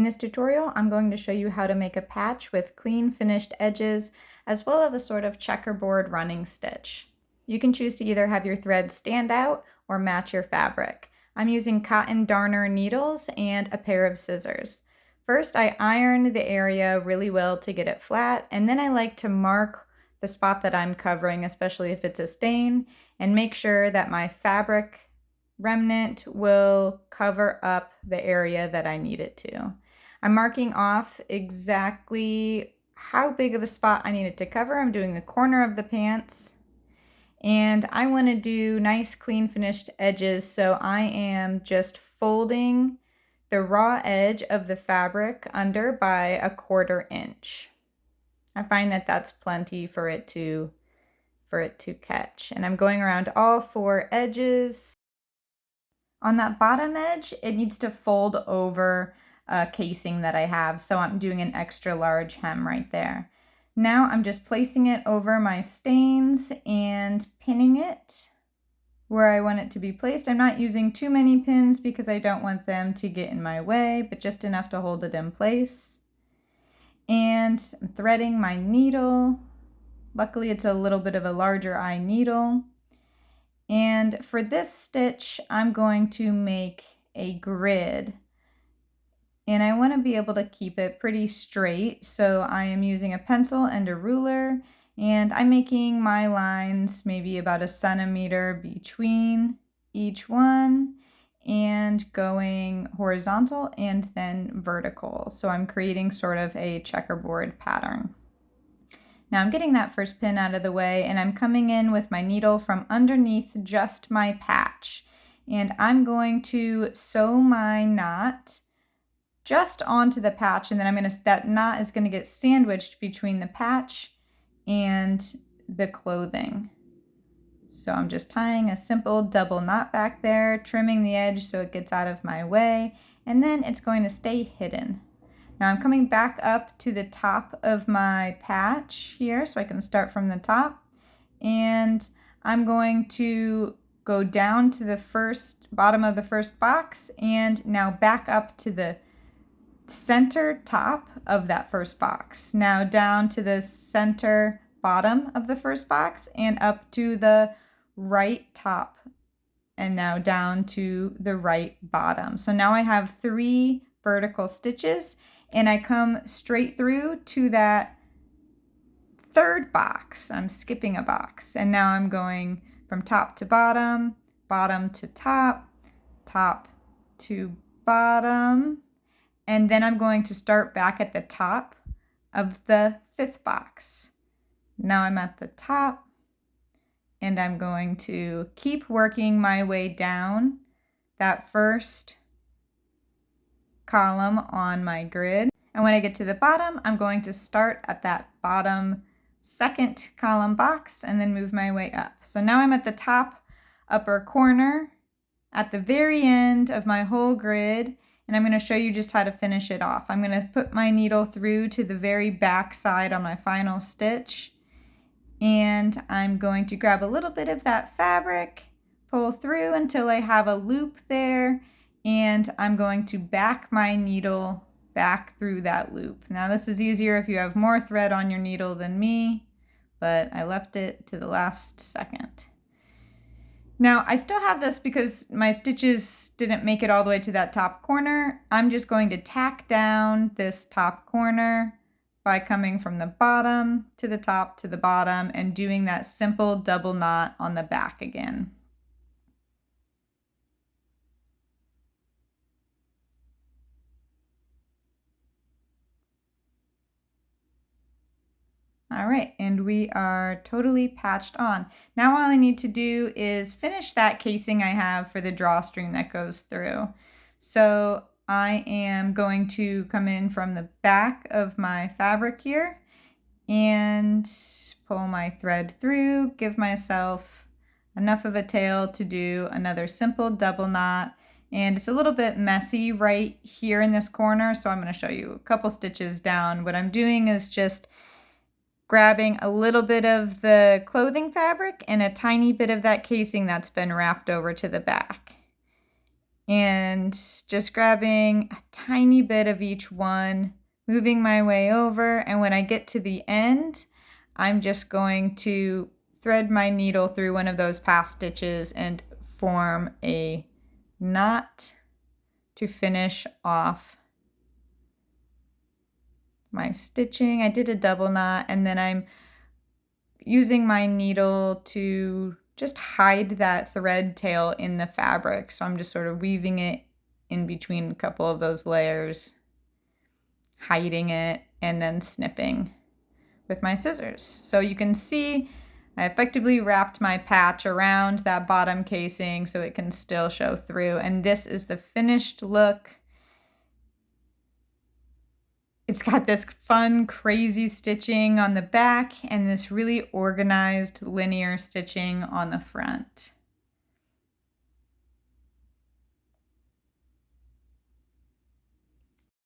In this tutorial, I'm going to show you how to make a patch with clean finished edges, as well as a sort of checkerboard running stitch. You can choose to either have your thread stand out or match your fabric. I'm using cotton darner needles and a pair of scissors. First, I iron the area really well to get it flat, and then I like to mark the spot that I'm covering, especially if it's a stain, and make sure that my fabric remnant will cover up the area that I need it to. I'm marking off exactly how big of a spot I need it to cover. I'm doing the corner of the pants, and I want to do nice clean finished edges, so I am just folding the raw edge of the fabric under by 1/4 inch. I find that that's plenty for it to catch, and I'm going around all 4 edges. On that bottom edge, it needs to fold over a casing that I have, so I'm doing an extra large hem right there. Now I'm just placing it over my stains and pinning it where I want it to be placed. I'm not using too many pins because I don't want them to get in my way, but just enough to hold it in place. And I'm threading my needle. Luckily, it's a little bit of a larger eye needle. And for this stitch, I'm going to make a grid. And I want to be able to keep it pretty straight, so I am using a pencil and a ruler, and I'm making my lines maybe about 1 centimeter between each one, and going horizontal and then vertical. So I'm creating sort of a checkerboard pattern. Now I'm getting that first pin out of the way, and I'm coming in with my needle from underneath just my patch. And I'm going to sew my knot just onto the patch, and then that knot is gonna get sandwiched between the patch and the clothing. So I'm just tying a simple double knot back there, trimming the edge so it gets out of my way, and then it's going to stay hidden. Now I'm coming back up to the top of my patch here, so I can start from the top, and I'm going to go down to the bottom of the first box, and now back up to the center top of that first box. Now down to the center bottom of the first box, and up to the right top, and now down to the right bottom. So now I have 3 vertical stitches, and I come straight through to that 3rd box. I'm skipping a box, and now I'm going from top to bottom, bottom to top, top to bottom, and then I'm going to start back at the top of the 5th box. Now I'm at the top, and I'm going to keep working my way down that first column on my grid. And when I get to the bottom, I'm going to start at that bottom 2nd column box and then move my way up. So now I'm at the top upper corner at the very end of my whole grid, and I'm going to show you just how to finish it off. I'm going to put my needle through to the very back side on my final stitch, and I'm going to grab a little bit of that fabric, pull through until I have a loop there, and I'm going to back my needle back through that loop. Now this is easier if you have more thread on your needle than me, but I left it to the last second. Now I still have this because my stitches didn't make it all the way to that top corner. I'm just going to tack down this top corner by coming from the bottom to the top to the bottom and doing that simple double knot on the back again. All right, and we are totally patched on. Now all I need to do is finish that casing I have for the drawstring that goes through. So I am going to come in from the back of my fabric here and pull my thread through, give myself enough of a tail to do another simple double knot. And it's a little bit messy right here in this corner, so I'm going to show you a couple stitches down. What I'm doing is just grabbing a little bit of the clothing fabric and a tiny bit of that casing that's been wrapped over to the back. and just grabbing a tiny bit of each one, moving my way over, and when I get to the end, I'm just going to thread my needle through one of those pass stitches and form a knot to finish off my stitching. I did a double knot, and then I'm using my needle to just hide that thread tail in the fabric. So I'm just sort of weaving it in between a couple of those layers, hiding it, and then snipping with my scissors. So you can see I effectively wrapped my patch around that bottom casing so it can still show through. And this is the finished look. It's got this fun, crazy stitching on the back and this really organized linear stitching on the front.